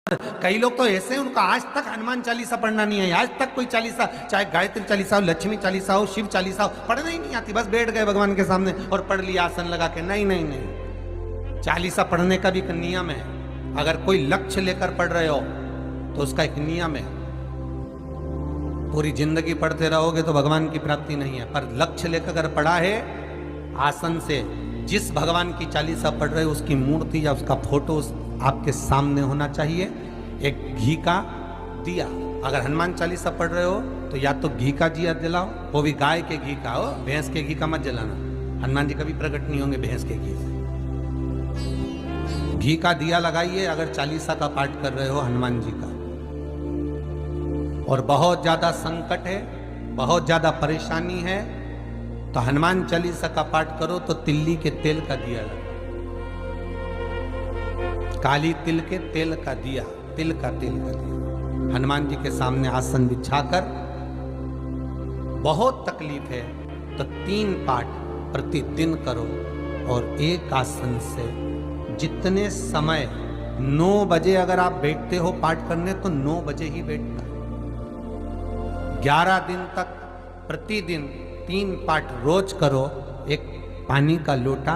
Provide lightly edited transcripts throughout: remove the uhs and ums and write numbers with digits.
कई लोग तो ऐसे हैं, उनका आज तक हनुमान चालीसा पढ़ना नहीं है, आज तक कोई चालीसा, चाहे गायत्री चालीसा हो, लक्ष्मी चालीसा हो, शिव चालीसा हो, पढ़ना ही नहीं आती। बस बैठ गए भगवान के सामने और पढ़ लिया आसन लगा के। नहीं नहीं नहीं, चालीसा पढ़ने का भी एक नियम है। अगर कोई लक्ष्य लेकर पढ़ रहे हो तो उसका एक नियम है। पूरी जिंदगी पढ़ते रहोगे तो भगवान की प्राप्ति नहीं है, पर लक्ष्य लेकर अगर पढ़ा है आसन से, जिस भगवान की चालीसा पढ़ रहे हो उसकी मूर्ति या उसका फोटो आपके सामने होना चाहिए। एक घी का दिया, अगर हनुमान चालीसा पढ़ रहे हो तो या तो घी का दिया जलाओ, वो भी गाय के घी का हो, भैंस के घी का मत जलाना। हनुमान जी कभी प्रकट नहीं होंगे भैंस के घी से। घी का दिया लगाइए अगर चालीसा का पाठ कर रहे हो हनुमान जी का। और बहुत ज्यादा संकट है, बहुत ज्यादा परेशानी है तो हनुमान चालीसा का पाठ करो तो तिल्ली के तेल का दिया लगा, काली तिल के तेल का दिया, तिल का तेल का दिया हनुमान जी के सामने आसन बिछाकर। बहुत तकलीफ है तो 3 पाठ प्रतिदिन करो और एक आसन से जितने समय 9 बजे अगर आप बैठते हो पाठ करने तो 9 बजे ही बैठना। 11 दिन तक प्रतिदिन 3 पाठ रोज करो। एक पानी का लोटा,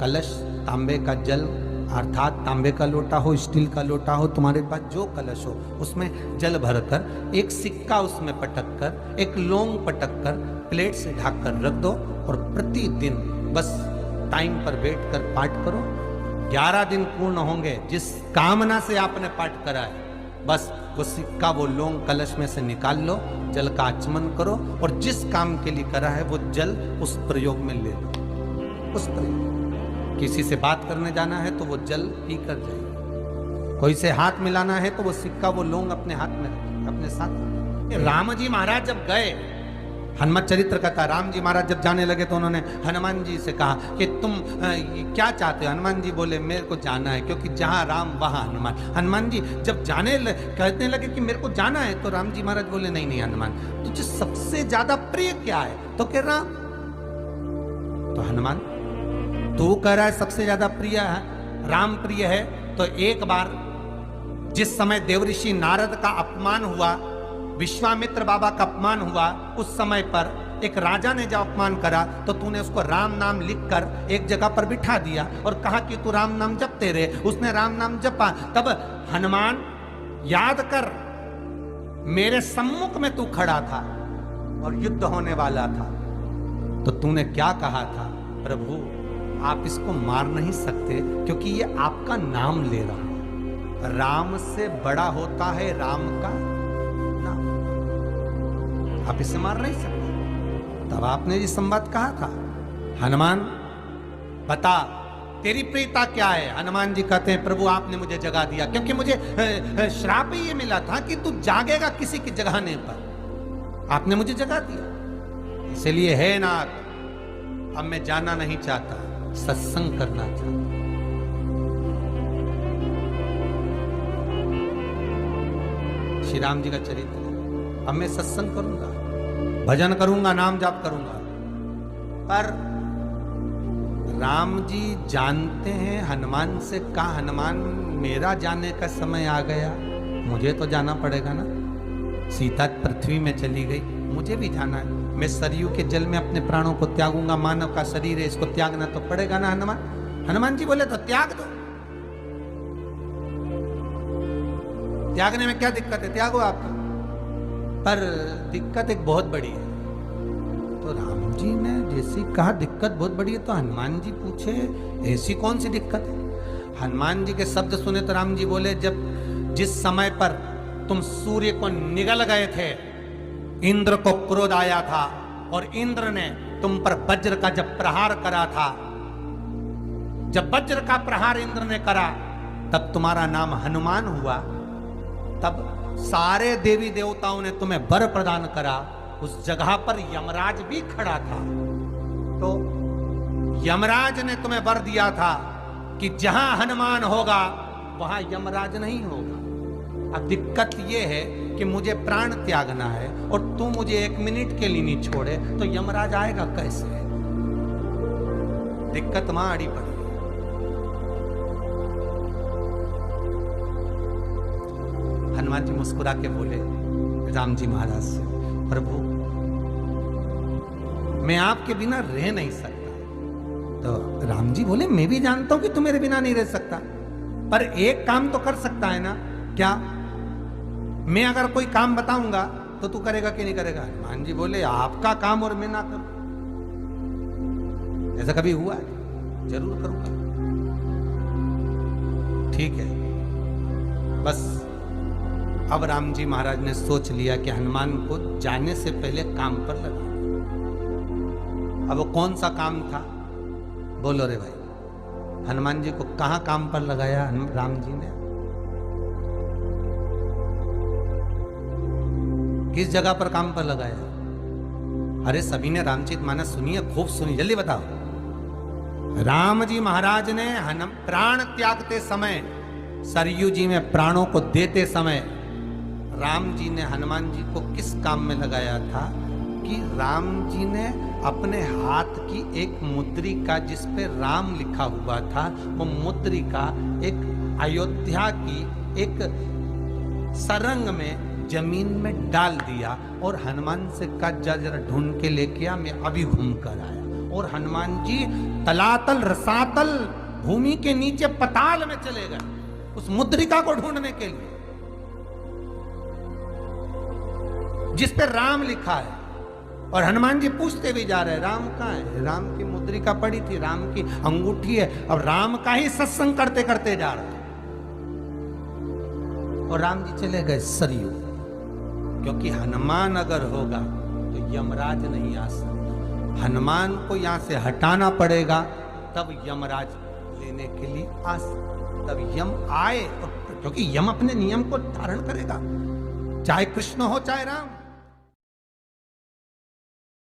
कलश, तांबे का जल अर्थात तांबे का लोटा हो, स्टील का लोटा हो, तुम्हारे पास जो कलश हो उसमें जल भरकर एक सिक्का उसमें पटक कर, एक लौंग पटक कर प्लेट से ढक कर रख दो और प्रतिदिन बस टाइम पर बैठकर पाठ करो। 11 दिन पूर्ण होंगे, जिस कामना से आपने पाठ करा है बस वो सिक्का, वो लौंग कलश में से निकाल लो, जल का आचमन करो और जिस काम के लिए करा है वो जल उस प्रयोग में ले लो। उस प्रयोग, किसी से बात करने जाना है तो वो जल पी कर जाइए, कोई से हाथ मिलाना है तो वो सिक्का, वो लौंग अपने हाथ में रखिए, अपने साथ। राम जी महाराज जब गए, हनुमत चरित्र कथा, राम जी महाराज जब जाने लगे तो उन्होंने हनुमान जी से कहा कि तुम क्या चाहते हो। हनुमान जी बोले मेरे को जाना है, क्योंकि जहां राम वहां हनुमान। हनुमान जी जब कहने लगे कि मेरे को जाना है तो राम जी महाराज बोले नहीं नहीं हनुमान, तुझे सबसे ज्यादा प्रिय क्या है? तो कह राम। तो हनुमान तू कह रहा है सबसे ज्यादा प्रिय है, राम प्रिय है, तो एक बार जिस समय देवऋषि नारद का अपमान हुआ, विश्वामित्र बाबा का अपमान हुआ, उस समय पर एक राजा ने जब अपमान करा तो तूने उसको राम नाम लिखकर एक जगह पर बिठा दिया और कहा कि तू राम नाम जपते रहे। उसने राम नाम जपा। तब हनुमान याद कर, मेरे सम्मुख में तू खड़ा था और युद्ध होने वाला था, तो तूने क्या कहा था? प्रभु आप इसको मार नहीं सकते क्योंकि ये आपका नाम ले रहा है। राम से बड़ा होता है राम का नाम, आप इसे मार नहीं सकते। तब आपने ये संवाद कहा था, हनुमान बता तेरी प्रियता क्या है? हनुमान जी कहते हैं प्रभु आपने मुझे जगा दिया, क्योंकि मुझे श्राप ये मिला था कि तू जागेगा किसी की जगाने पर, आपने मुझे जगा दिया। इसलिए है नाथ, अब मैं जाना नहीं चाहता, सत्संग करना चाहता। श्री राम जी का चरित्र, अब मैं सत्संग करूंगा, भजन करूंगा, नाम जाप करूंगा। पर राम जी जानते हैं हनुमान से, कहा हनुमान मेरा जाने का समय आ गया, मुझे तो जाना पड़ेगा ना। सीता पृथ्वी में चली गई, मुझे भी जाना है। मैं सरयू के जल में अपने प्राणों को त्यागूंगा, मानव का शरीर है, इसको त्यागना तो पड़ेगा ना हनुमान। हनुमान जी बोले तो त्याग दो, त्यागने में क्या दिक्कत है, त्यागो आप। पर दिक्कत एक बहुत बड़ी है। तो राम जी ने जैसे कहा दिक्कत बहुत बड़ी है, तो हनुमान जी पूछे ऐसी कौन सी दिक्कत है? हनुमान जी के शब्द सुने तो राम जी बोले, जब जिस समय पर तुम सूर्य को निगल गए थे, इंद्र को क्रोध आया था और इंद्र ने तुम पर वज्र का जब प्रहार करा था, जब वज्र का प्रहार इंद्र ने करा तब तुम्हारा नाम हनुमान हुआ। तब सारे देवी देवताओं ने तुम्हें वर प्रदान करा। उस जगह पर यमराज भी खड़ा था, तो यमराज ने तुम्हें वर दिया था कि जहां हनुमान होगा वहां यमराज नहीं होगा। अब दिक्कत यह है कि मुझे प्राण त्यागना है और तू मुझे 1 मिनट के लिए नहीं छोड़े तो यमराज आएगा कैसे? दिक्कत वहां अड़ी पड़ी। हनुमान जी मुस्कुरा के बोले राम जी महाराज से, प्रभु मैं आपके बिना रह नहीं सकता। तो राम जी बोले मैं भी जानता हूं कि तू मेरे बिना नहीं रह सकता, पर एक काम तो कर सकता है ना। क्या? मैं अगर कोई काम बताऊंगा तो तू करेगा कि नहीं करेगा? हनुमान जी बोले आपका काम और मैं ना करूं, ऐसा कभी हुआ है? जरूर करूंगा। ठीक है, बस अब राम जी महाराज ने सोच लिया कि हनुमान को जाने से पहले काम पर लगा। अब वो कौन सा काम था? बोलो रे भाई। हनुमान जी को कहां काम पर लगाया राम जी ने? किस जगह पर काम पर लगाया? अरे सभी ने रामचरितमानस सुनी है, खूब सुनी, जल्दी बताओ। राम जी महाराज ने प्राण त्यागते समय, सरयू जी में प्राणों को देते समय, राम जी ने हनुमान जी को किस काम में लगाया था कि राम जी ने अपने हाथ की एक मुद्रिका जिस पे राम लिखा हुआ था, वो मुद्रिका एक अयोध्या की एक सरंग में जमीन में डाल दिया और हनुमान से कहा जा जरा ढूंढ के लेके आ, मैं अभी घूम कर आया। और हनुमान जी तलातल रसातल भूमि के नीचे पताल में चले गए उस मुद्रिका को ढूंढने के लिए जिस पे राम लिखा है। और हनुमान जी पूछते भी जा रहे राम कहाँ है? राम की मुद्रिका पड़ी थी, राम की अंगूठी है। अब राम का ही सत्संग करते करते जा रहा है और राम जी चले गए सरयू, क्योंकि हनुमान अगर होगा तो यमराज नहीं आ सकता। हनुमान को यहां से हटाना पड़ेगा तब यमराज लेने के लिए आ सकता, तब यम आए, क्योंकि यम अपने नियम को धारण करेगा, चाहे कृष्ण हो चाहे राम।